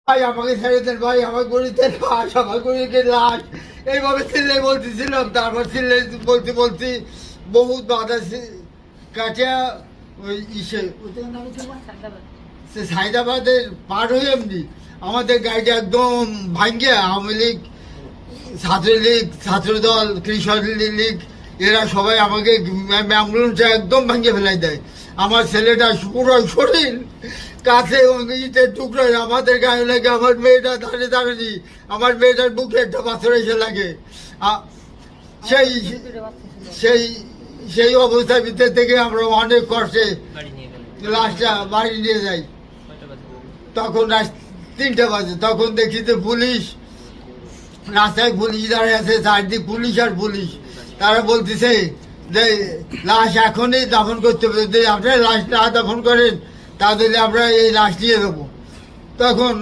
ভাই আমাকে ছেড়ে দেন ভাই, আমার গরিবের লাশ, আমার গরিবের লাশ। এইভাবে চিল্লাই বলতেছিলাম, তারপর চিল্লাই বলতে বহুত বাধা কাছে ওই সে সাইদাবাদের পার হয়ে এমনি আমাদের গাড়িটা একদম ভাঙ্গে আওয়ামী লীগ, ছাত্রলীগ, ছাত্রদল, কৃষক লীগ এরা সবাই আমাকে অ্যাম্বুলেন্সে একদম ভাঙ্গে ফেলাই দেয়। আমার ছেলেটা পুরো শরীর কাছে ইটের টুকরো আমাদের গায়ে লাগে। আমার মেয়েটা দাঁড়িয়ে দাঁড়ানি, আমার মেয়েটার বুকে একটা পাথর এসে লাগে। সেই সেই সেই অবস্থার ভিতর থেকে আমরা অনেক কষ্টে লাশটা বাড়ি নিয়ে যাই। তখন রাত 3টা বাজে, তখন দেখি যে পুলিশ রাস্তায়, পুলিশ দাঁড়িয়ে আছে, চারদিক পুলিশ আর পুলিশ। তারা বলতেছে যে লাশ এখনই দাফন করতে হবে, যদি আপনারা লাশ না দাফন করেন তাহলে আমরা এই লাশ নিয়ে দেবো। তখন